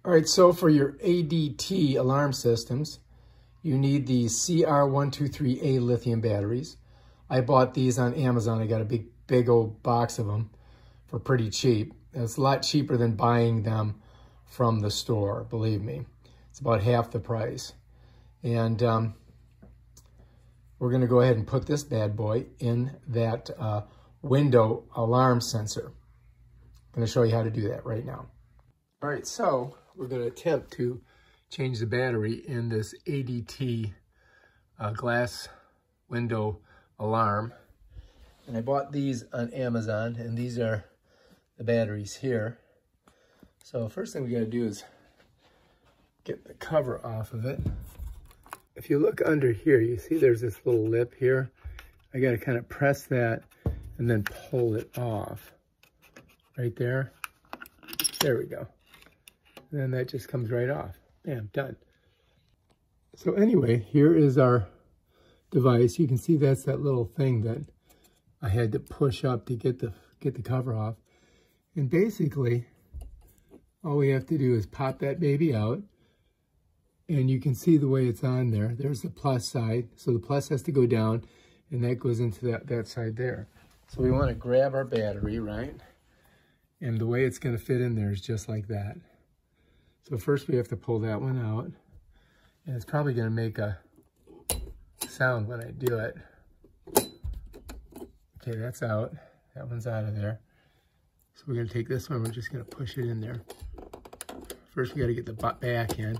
All right, so for your ADT alarm systems, you need the CR123A lithium batteries. I bought these on Amazon. I got a big old box of them for pretty cheap. It's a lot cheaper than buying them from the store, believe me. It's about half the price. And we're gonna go ahead and put this bad boy in that window alarm sensor. I'm gonna show you how to do that right now. All right, so we're gonna attempt to change the battery in this ADT glass window alarm. And I bought these on Amazon, and these are the batteries here. So first thing we gotta do is get the cover off of it. If you look under here, you see there's this little lip here. I gotta kind of press that and then pull it off. Right there. There we go. And then that just comes right off. Bam, done. So anyway, here is our device. You can see that's that little thing that I had to push up to get the cover off. And basically, all we have to do is pop that baby out. And you can see the way it's on there. There's the plus side. So the plus has to go down, and that goes into that side there. So we want to grab our battery, right? And the way it's going to fit in there is just like that. So first we have to pull that one out. And it's probably going to make a sound when I do it. Okay, that's out. That one's out of there. So we're going to take this one. We're just going to push it in there. First we got to get the back in.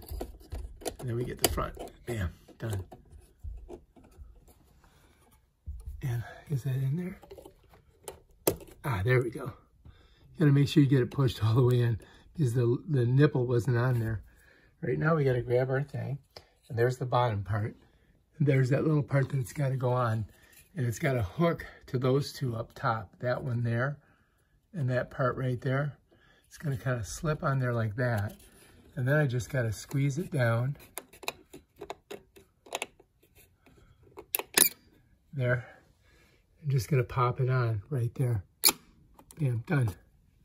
And then we get the front. Bam, done. And is that in there? Ah, there we go. You gotta make sure you get it pushed all the way in because the nipple wasn't on there. Right now we gotta grab our thing, and there's the bottom part. And there's that little part that it's gotta go on, and it's got a hook to those two up top. That one there, and that part right there. It's gonna kind of slip on there like that. And then I just gotta squeeze it down. There. I'm just gonna pop it on right there. Bam, done.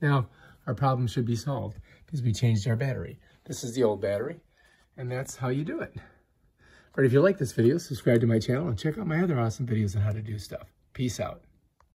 Now, our problem should be solved because we changed our battery. This is the old battery, and that's how you do it. All right, if you like this video, subscribe to my channel and check out my other awesome videos on how to do stuff. Peace out.